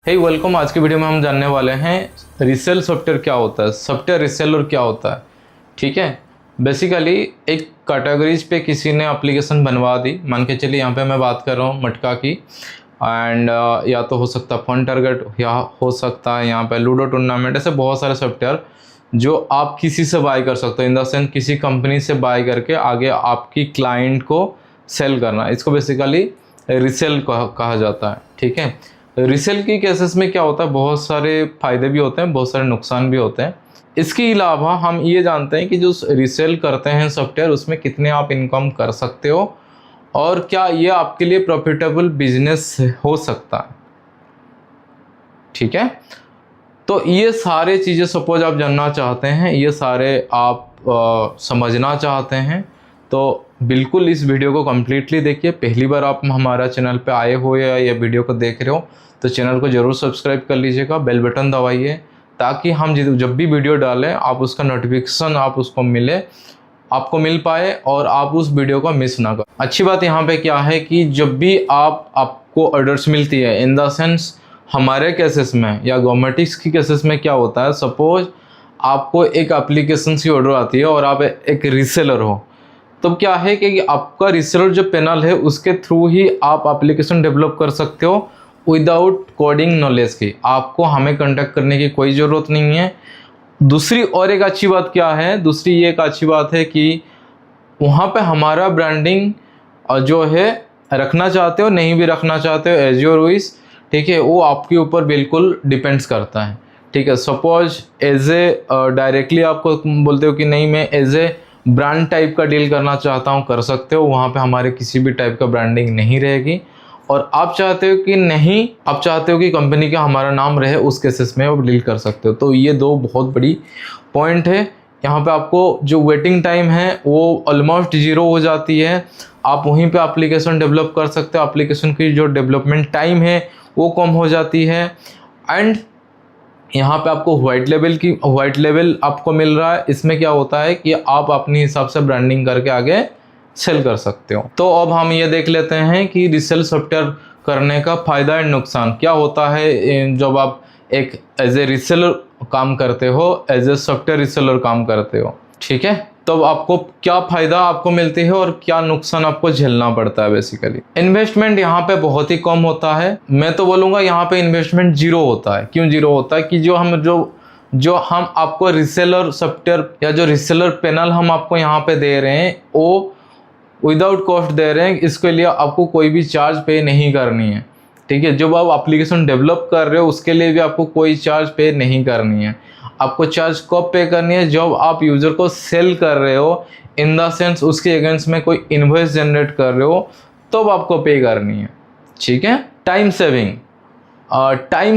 हे welcome. आज की video में हम जानने वाले हैं रीसेल सॉफ्टवेयर क्या होता है, सॉफ्टवेयर रीसेलर क्या होता है। ठीक है, बेसिकली एक कैटेगरीज पे किसी ने एप्लीकेशन बनवा दी। मान के चलिए यहाँ पे मैं बात कर रहा हूँ मटका की एंड या तो हो सकता है फन टारगेट या हो सकता है यहाँ पे लूडो टूर्नामेंट। ऐसे बहुत सारे सॉफ्टवेयर जो आप किसी से बाय कर सकते हो, इन द सेंस किसी कंपनी से बाय करके आगे आपकी क्लाइंट को सेल करना, इसको बेसिकली रीसेल कहा जाता है। ठीक है, रीसेल की केसेस में क्या होता है, बहुत सारे फ़ायदे भी होते हैं, बहुत सारे नुकसान भी होते हैं। इसके अलावा हम ये जानते हैं कि जो रीसेल करते हैं सॉफ्टवेयर, उसमें कितने आप इनकम कर सकते हो और क्या ये आपके लिए प्रॉफिटेबल बिजनेस हो सकता है। ठीक है, तो ये सारे चीज़ें सपोज आप जानना चाहते हैं, ये सारे आप समझना चाहते हैं, तो बिल्कुल इस वीडियो को कम्प्लीटली देखिए। पहली बार आप हमारा चैनल पे आए हो या ये वीडियो को देख रहे हो तो चैनल को ज़रूर सब्सक्राइब कर लीजिएगा, बेल बटन दबाइए ताकि हम जब भी वीडियो डालें आप उसका नोटिफिकेशन आपको मिल पाए और आप उस वीडियो को मिस ना करें। अच्छी बात यहाँ पे क्या है कि जब भी आपको ऑर्डर्स मिलती है, इन द सेंस हमारे केसेस में या गवर्नमेंट्स की केसेस में क्या होता है, सपोज आपको एक एप्लीकेशन की ऑर्डर आती है और आप एक रीसेलर हो, तब क्या है कि आपका रीसेलर जो पैनल है उसके थ्रू ही आप एप्लीकेशन डेवलप कर सकते हो विदाउट कोडिंग नॉलेज की। आपको हमें कांटेक्ट करने की कोई ज़रूरत नहीं है। दूसरी और एक अच्छी बात क्या है, दूसरी ये एक अच्छी बात है कि वहाँ पे हमारा ब्रांडिंग जो है रखना चाहते हो नहीं भी रखना चाहते हो, एज योर विश। ठीक है, वो आपके ऊपर बिल्कुल डिपेंड्स करता है। ठीक है, सपोज एज ए डायरेक्टली आपको बोलते हो कि नहीं मैं एज ए ब्रांड टाइप का डील करना चाहता हूँ, कर सकते हो। वहाँ पे हमारे किसी भी टाइप का ब्रांडिंग नहीं रहेगी। और आप चाहते हो कि नहीं, आप चाहते हो कि कंपनी का हमारा नाम रहे, उस केसेस में आप डील कर सकते हो। तो ये दो बहुत बड़ी पॉइंट है। यहाँ पे आपको जो वेटिंग टाइम है वो ऑलमोस्ट 0 हो जाती है। आप वहीं पे एप्लीकेशन डेवलप कर सकते हो, एप्लीकेशन की जो डेवलपमेंट टाइम है वो कम हो जाती है। एंड यहाँ पे आपको वाइट लेवल आपको मिल रहा है। इसमें क्या होता है कि आप अपने हिसाब से ब्रांडिंग करके आगे सेल कर सकते हो। तो अब हम ये देख लेते हैं कि रीसेल सॉफ्टवेयर करने का फ़ायदा एंड नुकसान क्या होता है जब आप एक एज ए रीसेलर काम करते हो, एज ए सॉफ्टवेयर रीसेलर काम करते हो। ठीक है, तो आपको क्या फ़ायदा आपको मिलती है और क्या नुकसान आपको झेलना पड़ता है। बेसिकली इन्वेस्टमेंट यहाँ पे बहुत ही कम होता है। मैं तो बोलूँगा यहाँ पे इन्वेस्टमेंट 0 होता है। क्यों 0 होता है कि जो हम आपको रीसेलर सॉफ्टवेयर या जो रीसेलर पैनल हम आपको यहाँ पे दे रहे हैं वो विदाउट कॉस्ट दे रहे हैं। इसके लिए आपको कोई भी चार्ज पे नहीं करनी है। ठीक है, जब आप एप्लीकेशन डेवलप कर रहे हो उसके लिए भी आपको कोई चार्ज पे नहीं करनी है। आपको चार्ज कब पे करनी है, जब आप यूज़र को सेल कर रहे हो, इन द सेंस उसके अगेंस्ट में कोई इन्वॉइस जनरेट कर रहे हो, तब आपको पे करनी है। ठीक है, टाइम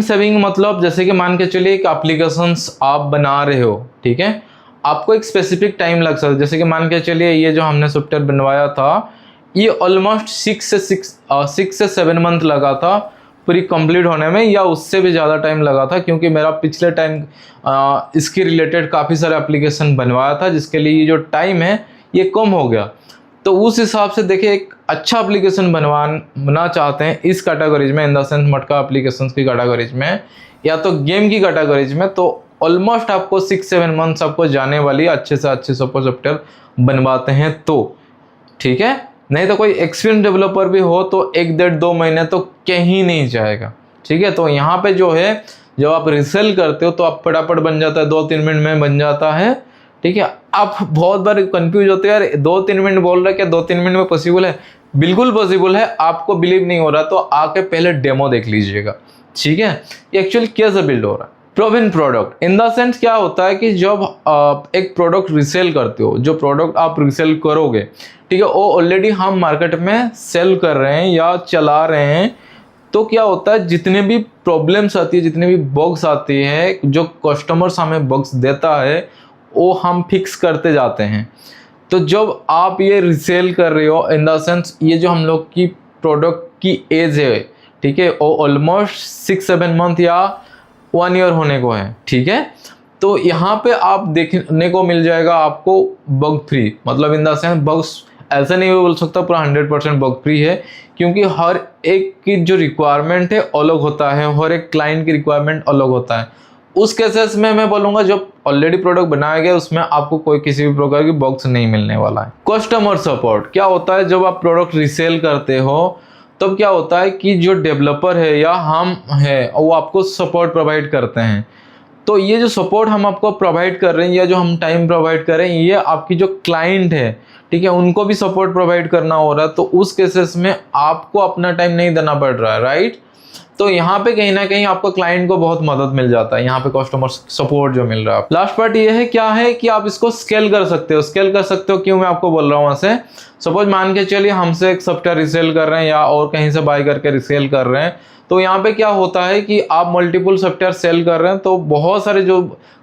सेविंग मतलब जैसे कि मान के चलिए एक एप्लीकेशंस आप बना रहे हो। ठीक है, आपको एक स्पेसिफिक टाइम लग सकता है। जैसे कि मान के चलिए ये जो हमने सॉफ्टवेयर बनवाया था ये ऑलमोस्ट 6 से 7 मंथ लगा था पूरी कंप्लीट होने में, या उससे भी ज़्यादा टाइम लगा था, क्योंकि मेरा पिछले टाइम इसके रिलेटेड काफ़ी सारे एप्लीकेशन बनवाया था जिसके लिए ये जो टाइम है ये कम हो गया। तो उस हिसाब से देखिए, एक अच्छा एप्लीकेशन बनवाना चाहते हैं इस कैटेगरीज में, इन द सेंस मटका एप्लीकेशन की कैटेगरीज में या तो गेम की कैटेगरीज में, तो ऑलमोस्ट आपको 6-7 मंथ्स आपको जाने वाली अच्छे से अच्छे सॉफ्टवेयर बनवाते हैं तो। ठीक है, नहीं तो कोई एक्सपीरियंस डेवलपर भी हो तो 1-1.5-2 महीने तो कहीं नहीं जाएगा। ठीक है, तो यहाँ पे जो है जब आप रीसेल करते हो तो आप फटाफट बन जाता है, 2-3 मिनट में बन जाता है। ठीक है, आप बहुत बार कंफ्यूज होते हैं, यार 2-3 मिनट बोल रहे, क्या 2-3 मिनट में पॉसिबल है? बिल्कुल पॉसिबल है। आपको बिलीव नहीं हो रहा तो आके पहले डेमो देख लीजिएगा। ठीक है, ये एक्चुअली कैसे बिल्ड हो रहा है। Proven product in the sense क्या होता है कि जब आप एक प्रोडक्ट रीसेल करते हो, जो प्रोडक्ट आप रीसेल करोगे, ठीक है, वो ऑलरेडी हम मार्केट में सेल कर रहे हैं या चला रहे हैं, तो क्या होता है जितने भी प्रॉब्लम्स आती है, जितने भी बग्स आती है, जो कस्टमर्स हमें बग्स देता है वो हम फिक्स करते जाते हैं। तो जब आप ये रीसेल कर रहे हो, इन द सेंस ये जो हम लोग की प्रोडक्ट की एज है, ठीक है, वो ऑलमोस्ट 6-7 मंथ या 1 ईयर होने को है। ठीक है, तो यहाँ पे आप देखने को मिल जाएगा आपको बग फ्री, मतलब इन द सेंस बग्स ऐसा नहीं बोल सकता पूरा 100% बग फ्री है, क्योंकि हर एक की जो रिक्वायरमेंट है अलग होता है, हर एक क्लाइंट की रिक्वायरमेंट अलग होता है। उस केसेस में मैं बोलूँगा जब ऑलरेडी प्रोडक्ट बनाया गया उसमें आपको कोई किसी भी प्रकार की बग्स नहीं मिलने वाला है। कस्टमर सपोर्ट क्या होता है, जब आप प्रोडक्ट रीसेल करते हो तब क्या होता है कि जो डेवलपर है या हम है वो आपको सपोर्ट प्रोवाइड करते हैं। तो ये जो सपोर्ट हम आपको प्रोवाइड कर रहे हैं या जो हम टाइम प्रोवाइड कर रहे हैं, ये आपकी जो क्लाइंट है, ठीक है, उनको भी सपोर्ट प्रोवाइड करना हो रहा है। तो उस केसेस में आपको अपना टाइम नहीं देना पड़ रहा है, राइट। तो यहाँ पे कहीं ना कहीं आपको क्लाइंट को बहुत मदद मिल जाता है, यहाँ पे कस्टमर सपोर्ट जो मिल रहा है। लास्ट पार्ट ये है क्या है कि आप इसको स्केल कर सकते हो। स्केल कर सकते हो क्यों मैं आपको बोल रहा हूँ ऐसे। सपोज मान के चलिए हमसे एक सॉफ्टवेयर रिसेल कर रहे हैं या और कहीं से बाय करके रिसेल कर रहे हैं, तो यहाँ पे क्या होता है कि आप मल्टीपल सॉफ्टवेयर सेल कर रहे हैं, तो बहुत सारे जो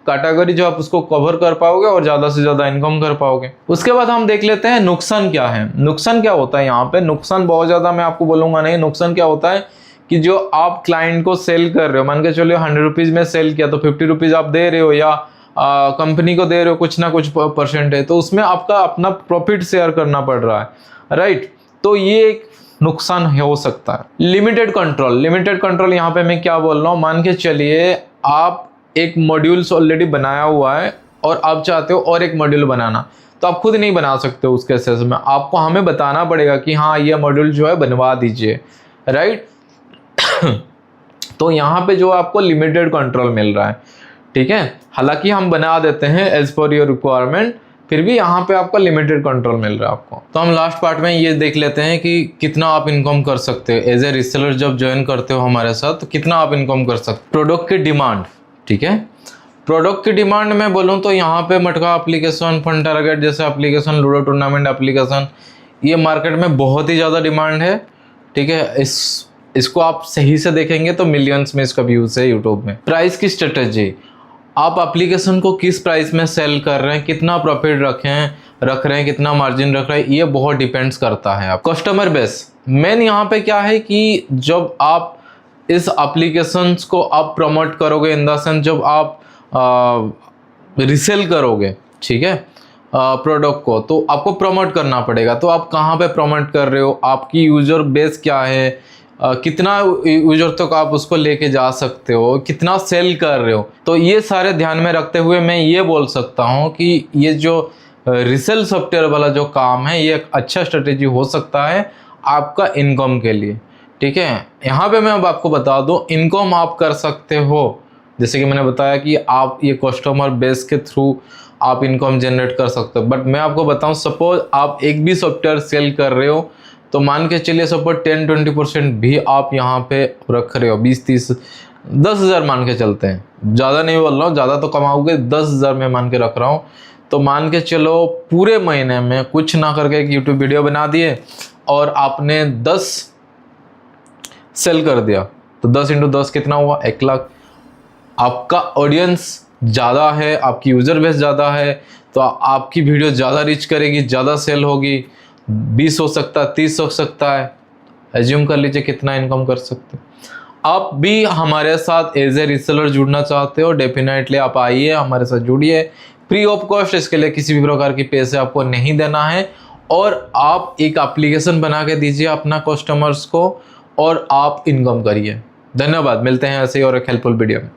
कैटेगरी जो आप उसको कवर कर पाओगे और ज़्यादा से ज़्यादा इनकम कर पाओगे। उसके बाद हम देख लेते हैं नुकसान क्या है। नुकसान क्या होता है यहाँ पे, नुकसान बहुत ज़्यादा मैं आपको बोलूँगा नहीं। नुकसान क्या होता है कि जो आप क्लाइंट को सेल कर रहे हो, मान के चलिए 100 रुपीज़ में सेल किया तो 50 रुपीज़ आप दे रहे हो या कंपनी को दे रहे हो कुछ ना कुछ परसेंट है, तो उसमें आपका अपना प्रॉफिट शेयर करना पड़ रहा है, राइट। तो ये एक नुकसान हो सकता है। लिमिटेड कंट्रोल यहाँ पे मैं क्या बोल रहा हूँ, मान के चलिए आप एक मॉड्यूल्स ऑलरेडी बनाया हुआ है और आप चाहते हो और एक मॉड्यूल बनाना, तो आप खुद नहीं बना सकते हो। उस केसेस में आपको हमें बताना पड़ेगा कि हाँ ये मॉड्यूल जो है बनवा दीजिए, राइट। तो यहाँ पे जो आपको लिमिटेड कंट्रोल मिल रहा है, ठीक है। हालांकि हम बना देते हैं एज पर योर रिक्वायरमेंट, फिर भी यहाँ पे आपको लिमिटेड कंट्रोल मिल रहा है आपको। तो हम लास्ट पार्ट में ये देख लेते हैं कि कितना आप इनकम कर सकते हो एज ए रीसेलर। जब ज्वाइन करते हो हमारे साथ तो कितना आप इनकम कर सकते हो। प्रोडक्ट की डिमांड, ठीक है। प्रोडक्ट की डिमांड में बोलूँ तो यहाँ पे मटका एप्लीकेशन, फन टारगेट जैसे एप्लीकेशन, लूडो टूर्नामेंट एप्लीकेशन, ये मार्केट में बहुत ही ज़्यादा डिमांड है, ठीक है। इसको आप सही से देखेंगे तो मिलियंस में इसका व्यूज़ है यूट्यूब में। प्राइस की स्ट्रेटजी, आप एप्लीकेशन को किस प्राइस में सेल कर रहे हैं, कितना प्रॉफिट रख रहे हैं, कितना मार्जिन रख रहे हैं, ये बहुत डिपेंड्स करता है। आप कस्टमर बेस, मेन यहाँ पे क्या है कि जब आप इस एप्लीकेशंस को आप प्रमोट करोगे, इन द सेंस जब आप रिसेल करोगे, ठीक है, प्रोडक्ट को, तो आपको प्रमोट करना पड़ेगा। तो आप कहाँ पे प्रमोट कर रहे हो, आपकी यूज़र बेस क्या है, कितना यूजर तक आप उसको लेके जा सकते हो, कितना सेल कर रहे हो। तो ये सारे ध्यान में रखते हुए मैं ये बोल सकता हूँ कि ये जो रिसेल सॉफ्टवेयर वाला जो काम है ये एक अच्छा स्ट्रेटेजी हो सकता है आपका इनकम के लिए, ठीक है। यहाँ पे मैं अब आपको बता दूँ इनकम आप कर सकते हो, जैसे कि मैंने बताया कि आप ये कस्टमर बेस के थ्रू आप इनकम जनरेट कर सकते हो। बट मैं आपको बताऊँ, सपोज आप एक भी सॉफ्टवेयर सेल कर रहे हो तो मान के चलिए सपोज 10-20% भी आप यहाँ पे रख रहे हो, 20-30 10,000 मान के चलते हैं, ज़्यादा नहीं बोल रहा हूँ, ज़्यादा तो कमाओगे, 10,000 में मान के रख रहा हूँ। तो मान के चलो पूरे महीने में कुछ ना करके एक यूट्यूब वीडियो बना दिए और आपने 10 सेल कर दिया, तो 10 × 10 कितना हुआ, 1 लाख। आपका ऑडियंस ज़्यादा है, आपकी यूज़र बेस ज़्यादा है, तो आपकी वीडियो ज़्यादा रीच करेगी, ज़्यादा सेल होगी, 20 हो सकता है, 30 हो सकता है। एज्यूम कर लीजिए कितना इनकम कर सकते हैं। आप भी हमारे साथ एज ए रीसेलर जुड़ना चाहते हो, डेफिनेटली आप आइए, हमारे साथ जुड़िए, फ्री ऑफ कॉस्ट। इसके लिए किसी भी प्रकार की पैसे आपको नहीं देना है, और आप एक एप्लीकेशन बना के दीजिए अपना कस्टमर्स को और आप इनकम करिए। धन्यवाद, मिलते हैं ऐसे ही और एक हेल्पफुल वीडियो में।